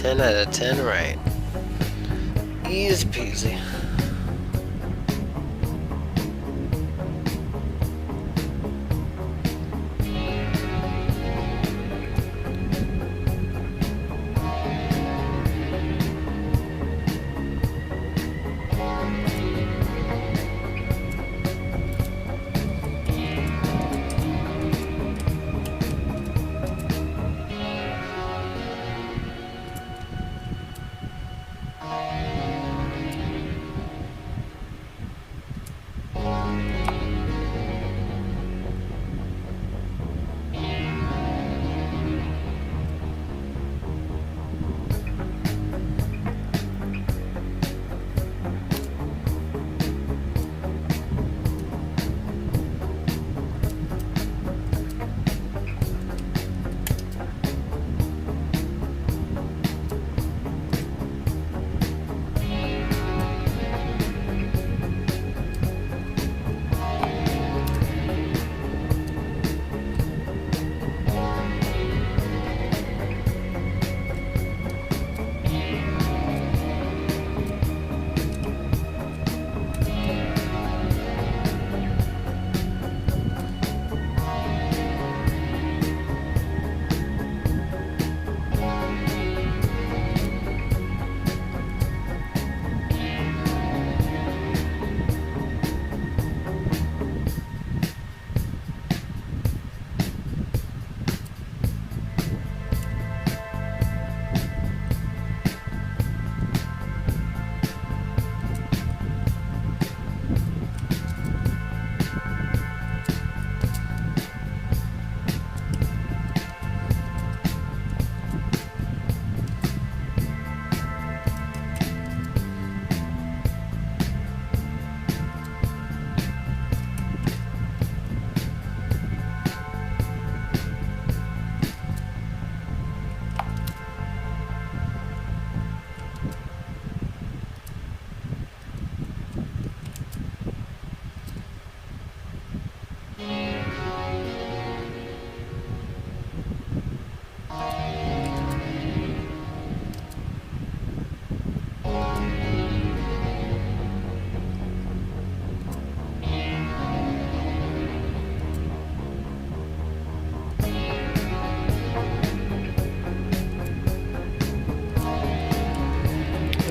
10 out of 10 right. Easy peasy.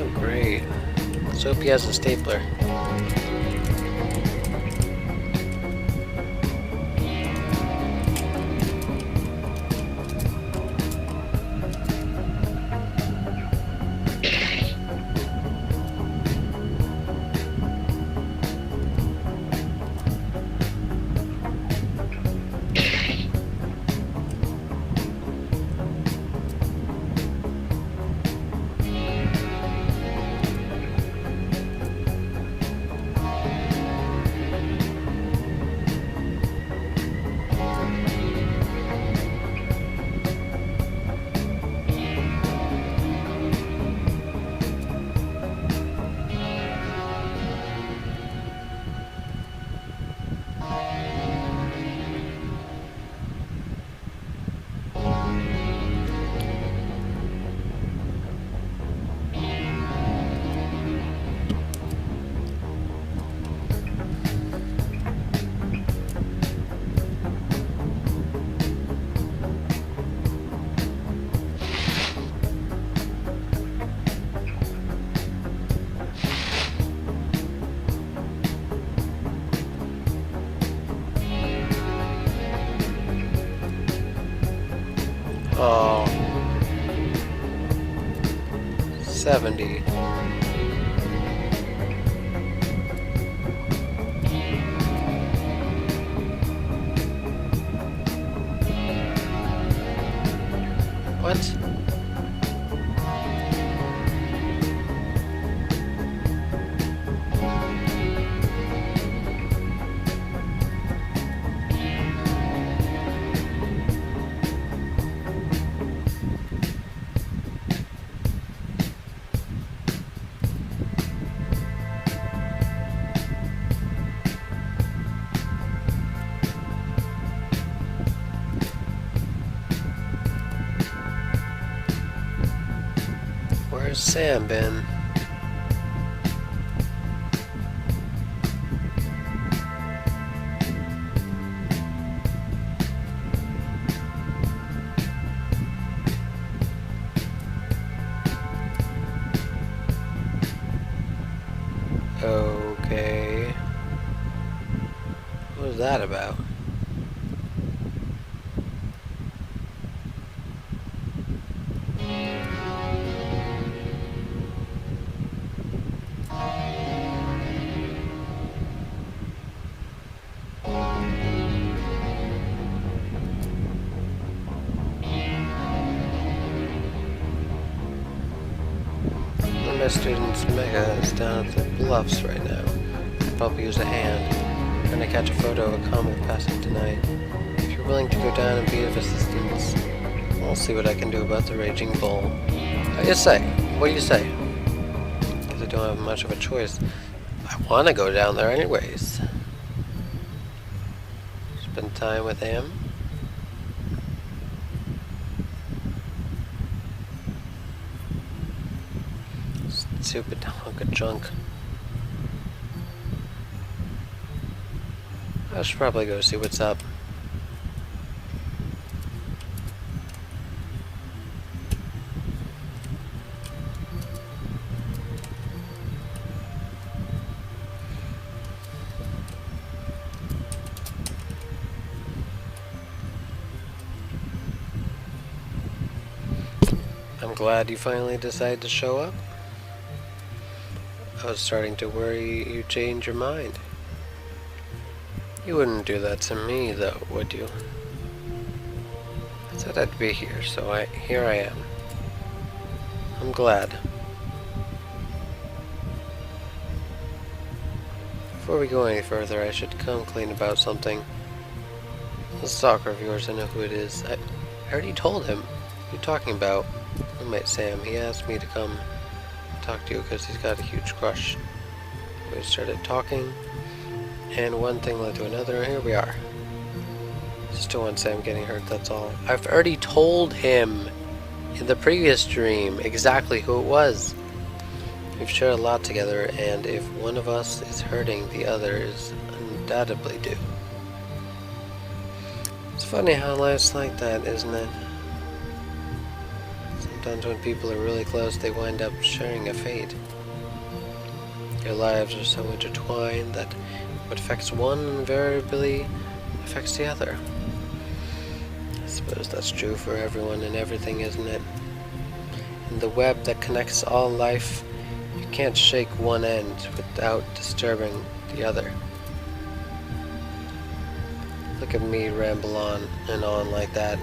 Oh, great. Let's hope he has a stapler. Oh. 70. What? Where's Sam been? Okay. What was that about? One of my students, Mega, is down at the bluffs right now. Could probably use a hand. Trying to catch a photo of a comet passing tonight. If you're willing to go down and be of assistance, I'll see what I can do about the raging bull. How do you say? What do you say? Because I don't have much of a choice. I want to go down there anyways. Spend time with him. Stupid hunk of junk. I should probably go see what's up. I'm glad you finally decided to show up. I was starting to worry you'd change your mind. You wouldn't do that to me, though, would you? I said I'd be here, so here I am. I'm glad. Before we go any further, I should come clean about something. The stalker of yours, I know who it is. I already told him. What are you talking about? Roommate Sam, he asked me to come talk to you because he's got a huge crush. We started talking, and one thing led to another, and here we are. Just don't want Sam getting hurt, that's all. I've already told him in the previous dream exactly who it was. We've shared a lot together, and if one of us is hurting, the other is undoubtedly due. It's funny how life's like that, isn't it? Sometimes when people are really close, they wind up sharing a fate. Their lives are so intertwined that what affects one invariably affects the other. I suppose that's true for everyone and everything, isn't it? In the web that connects all life, you can't shake one end without disturbing the other. Look at me ramble on and on like that.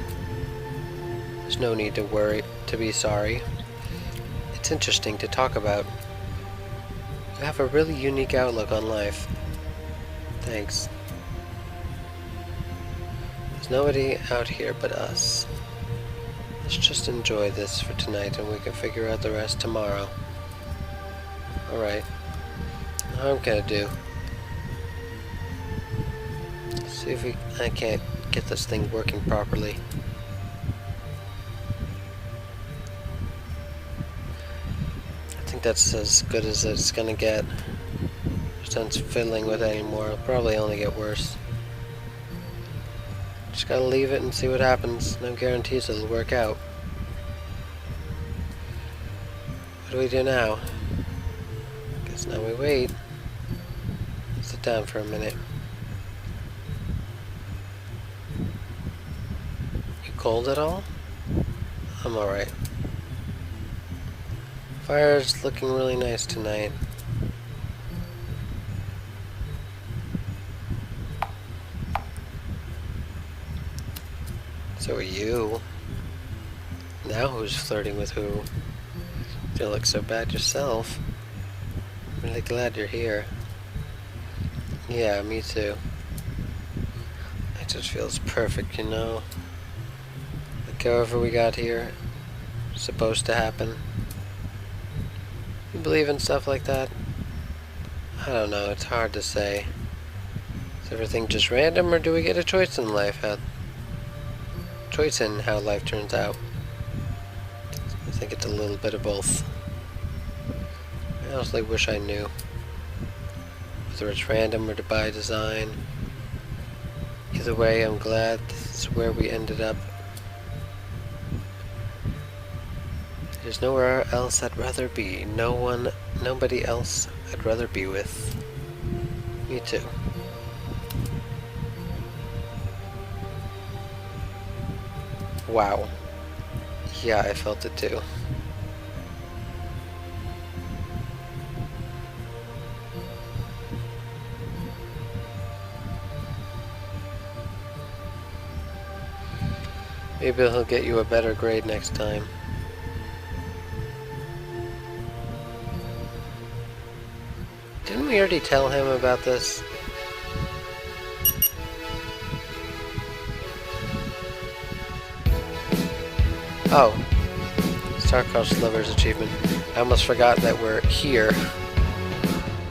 There's no need to worry, to be sorry. It's interesting to talk about. You have a really unique outlook on life. Thanks. There's nobody out here but us. Let's just enjoy this for tonight and we can figure out the rest tomorrow. Alright. What I'm gonna do. See if I can't get this thing working properly. I think that's as good as it's gonna get. There's no sense fiddling with it anymore. It'll probably only get worse. Just gotta leave it and see what happens. No guarantees it'll work out. What do we do now? Guess now we wait. Sit down for a minute. You cold at all? I'm alright. Fire's looking really nice tonight. So are you. Now who's flirting with who? You look so bad yourself. I'm really glad you're here. Yeah, me too. It just feels perfect, you know? Like however we got here, it's supposed to happen. You believe in stuff like that? I don't know, it's hard to say. Is everything just random, or do we get a choice in life? Choice in how life turns out? I think it's a little bit of both. I honestly wish I knew. Whether it's random or by design. Either way, I'm glad this is where we ended up. There's nowhere else I'd rather be. Nobody else I'd rather be with. Me too. Wow. Yeah, I felt it too. Maybe he'll get you a better grade next time. Didn't we already tell him about this? Oh. Star-Crossed Lover's Achievement. I almost forgot that we're here.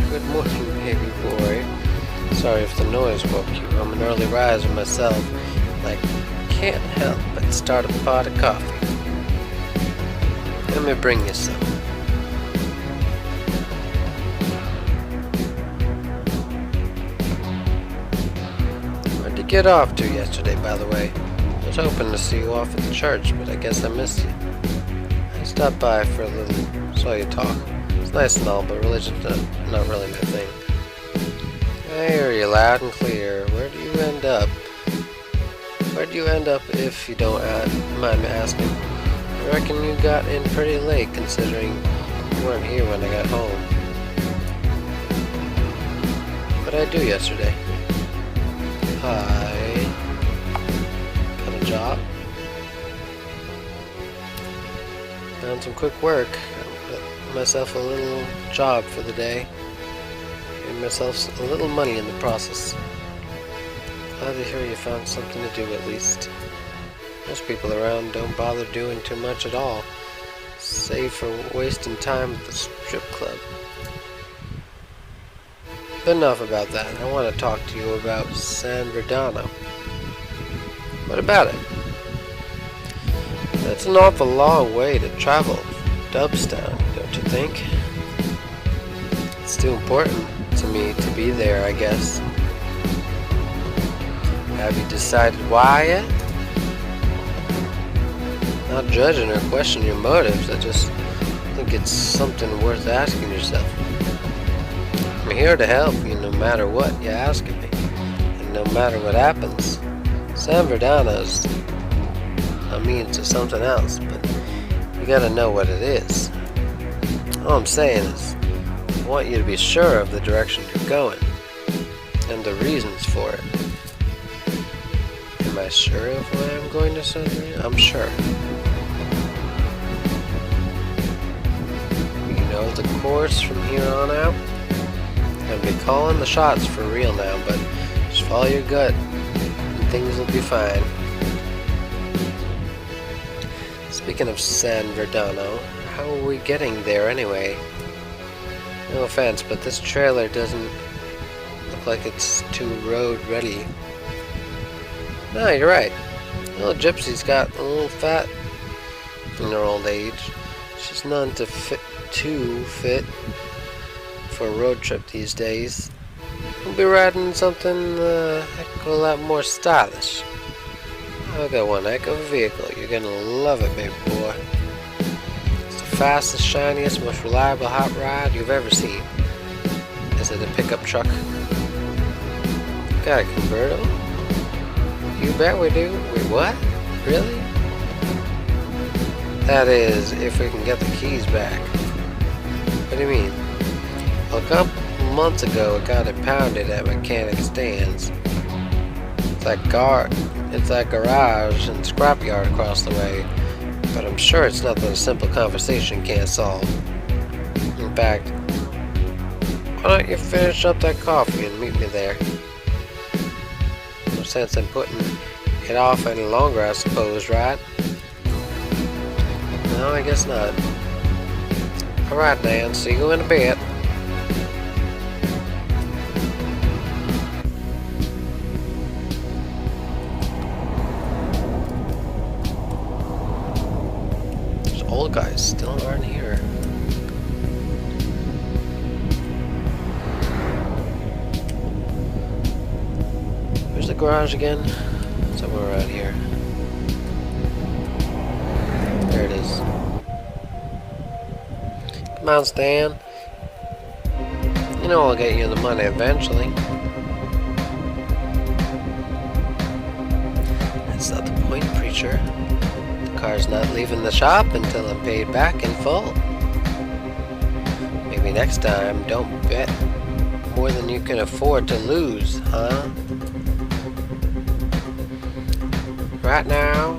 Good morning, baby boy. Sorry if the noise woke you. I'm an early riser myself. I can't help but start a pot of coffee. Let me bring you some. Where'd you get off to yesterday, by the way? I was hoping to see you off at the church, but I guess I missed you. I stopped by for a little, saw you talk. It's nice and all, but religion's not really my thing. I hear you loud and clear. Where do you end up? Where do you end up if you don't mind me asking? I reckon you got in pretty late considering you weren't here when I got home. What'd I do yesterday? I got a job. Found some quick work. Got myself a little job for the day. Made myself a little money in the process. Glad to hear you found something to do at least. Most people around don't bother doing too much at all, save for wasting time at the strip club. But enough about that. I want to talk to you about San Verdano. What about it? That's an awful long way to travel. Dubstown, don't you think? It's too important to me to be there, I guess. Have you decided why yet? Not judging or questioning your motives, I just think it's something worth asking yourself. I'm here to help you no matter what you ask of me, and no matter what happens. San Verdano's a means to something else, but you gotta know what it is. All I'm saying is, I want you to be sure of the direction you're going, and the reasons for it. Am I sure of where I'm going to San Verdano? I'm sure. You know the course from here on out? I'll be calling the shots for real now, but just follow your gut and things will be fine. Speaking of San Verdano, how are we getting there anyway? No offense, but this trailer doesn't look like it's too road ready. No, you're right. The little gypsy's got a little fat in her old age. She's none too fit for a road trip these days. We'll be riding something heck of a lot more stylish. I've got one heck of a vehicle. You're gonna love it, baby boy. It's the fastest, shiniest, most reliable hot rod you've ever seen. Is it a pickup truck? Got a convertible? You bet we do. Wait, what? Really? That is, if we can get the keys back. What do you mean? Well, a couple months ago, it got impounded at mechanic stands. It's that garage and scrapyard across the way, but I'm sure it's nothing a simple conversation can't solve. In fact, why don't you finish up that coffee and meet me there? No sense in putting it off any longer, I suppose, right? No, I guess not. Alright, Dan, see you in a bit. Those old guys still aren't here. Where's the garage again? Somewhere around here. There it is. Come on, Stan. You know I'll get you the money eventually. That's not the point, Preacher. The car's not leaving the shop until I'm paid back in full. Maybe next time, don't bet more than you can afford to lose, huh? Right now?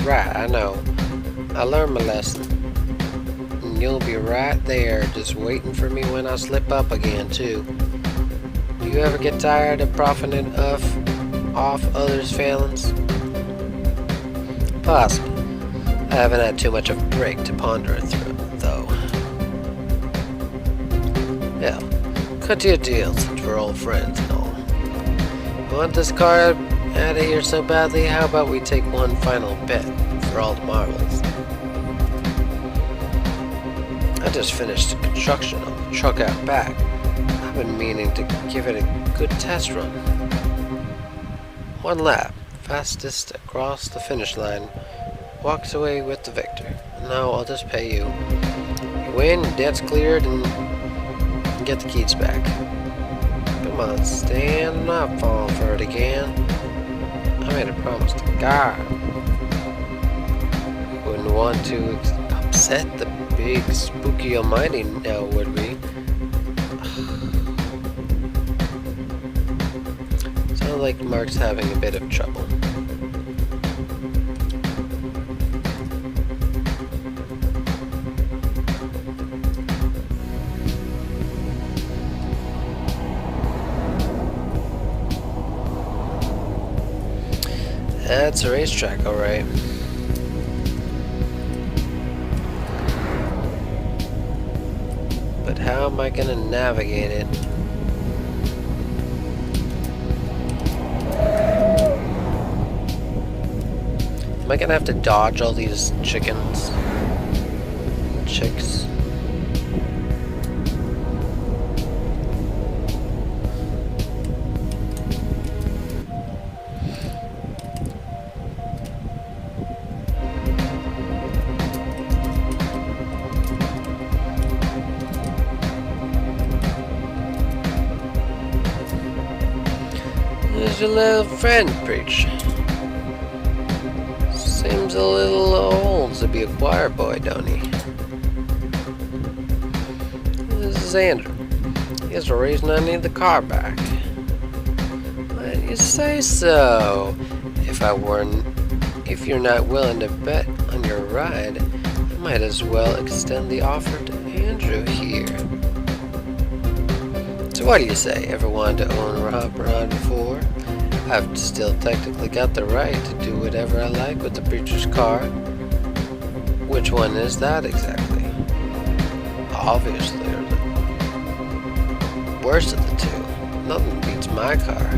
Right, I know. I learned my lesson. And you'll be right there just waiting for me when I slip up again, too. Do you ever get tired of profiting off others' failings? Possibly. I haven't had too much of a break to ponder it through, though. Yeah, cut to your deal since we're old friends and all. You want this car out of here so badly? How about we take one final bet for all the marbles? I just finished the construction of the truck out back. I've been meaning to give it a good test run. One lap, fastest across the finish line, walks away with the victor. Now I'll just pay you. You win, debt's cleared, and get the keys back. Come on, Stan, I'm not falling for it again. I made a promise to God. Wouldn't want to upset the big spooky almighty now, would we? Sounds like Mark's having a bit of trouble. That's a racetrack, alright. But how am I gonna navigate it? Am I gonna have to dodge all these chickens? Chicks? There's your little friend, Preach. Seems a little old to be a choir boy, don't he? This is Andrew. Here's the reason I need the car back. Why do you say so? If you're not willing to bet on your ride, I might as well extend the offer to Andrew here. So what do you say? Ever wanted to own a hop rod before? I've still technically got the right to do whatever I like with the Preacher's car. Which one is that exactly? Obviously, the worst of the two. Nothing beats my car.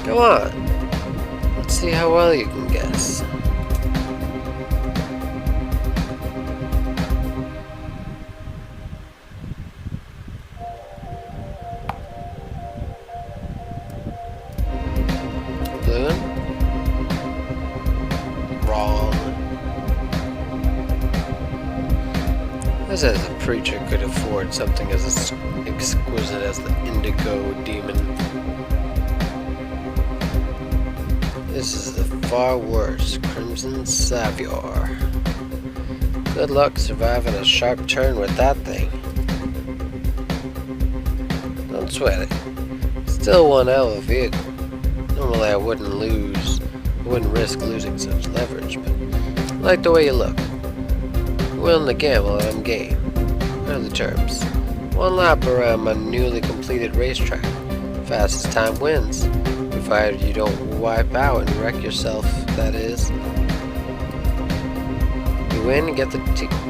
Go on. Let's see how well you can guess. As if the Preacher could afford something as exquisite as the Indigo Demon. This is the far worse Crimson Savior. Good luck surviving a sharp turn with that thing. Don't sweat it. Still one hell of a vehicle. Normally I wouldn't risk losing such leverage, but I like the way you look. Willing to gamble and I'm game. Early terms. One lap around my newly completed racetrack. Fastest time wins. Provided you don't wipe out and wreck yourself, that is. You win and get the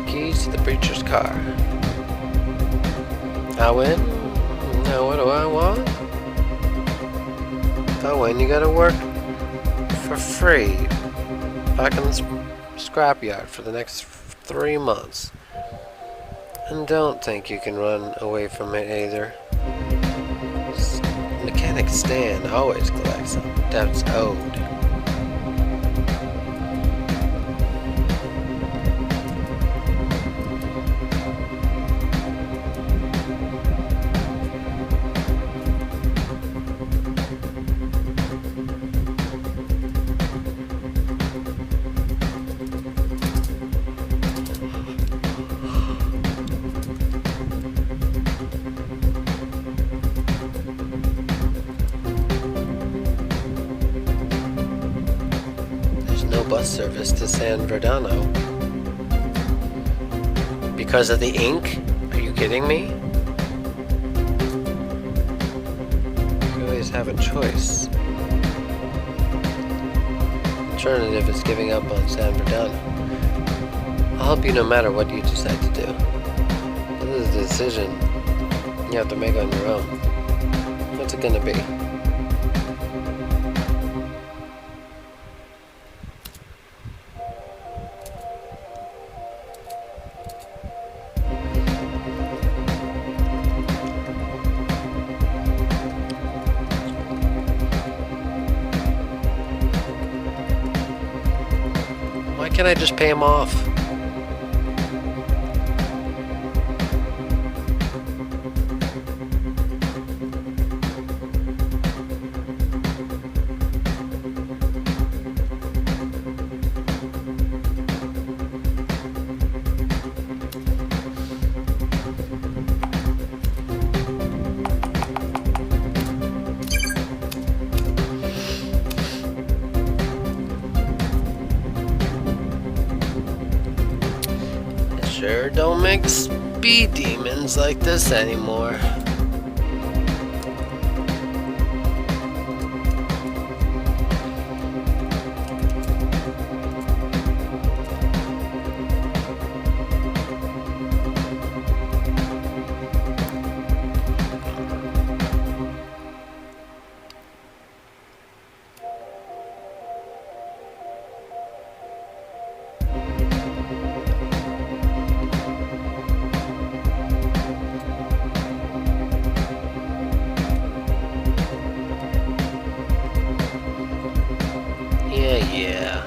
keys to the Preacher's car. I win? Now what do I want? If I win, you gotta work for free back in the scrapyard for the next 3 months. And don't think you can run away from it either. Mechanic Panic Stan always collects debts owed. Bus service to San Verdano. Because of the ink? Are you kidding me? You always have a choice. Alternative is giving up on San Verdano. I'll help you no matter what you decide to do. This is a decision you have to make on your own. What's it gonna be? Why can't I just pay him off? Sure don't make speed demons like this anymore. Yeah.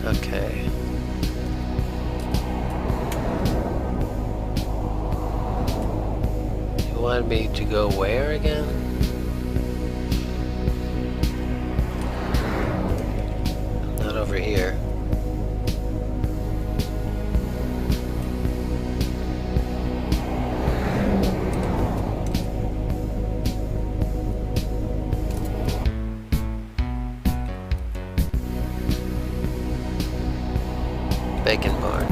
Okay. You wanted me to go where again? Not over here. Bacon Barn.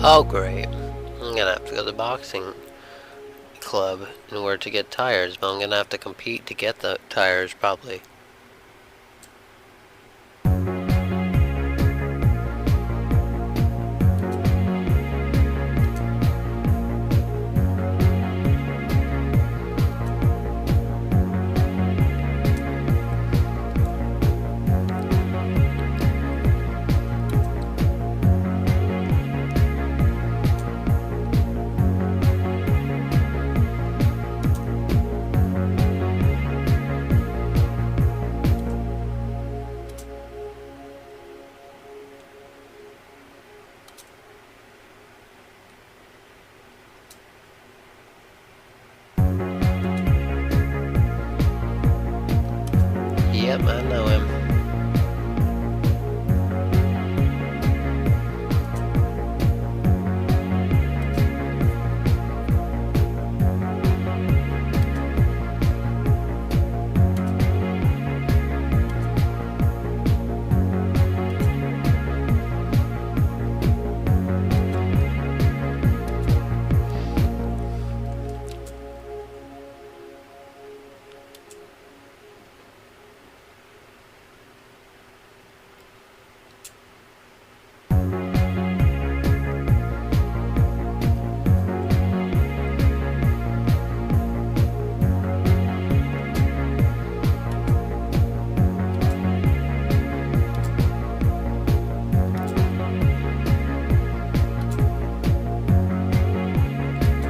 Oh, great. I'm gonna have to go to the boxing club in order to get tires, but I'm gonna have to compete to get the tires, probably. Yep, I know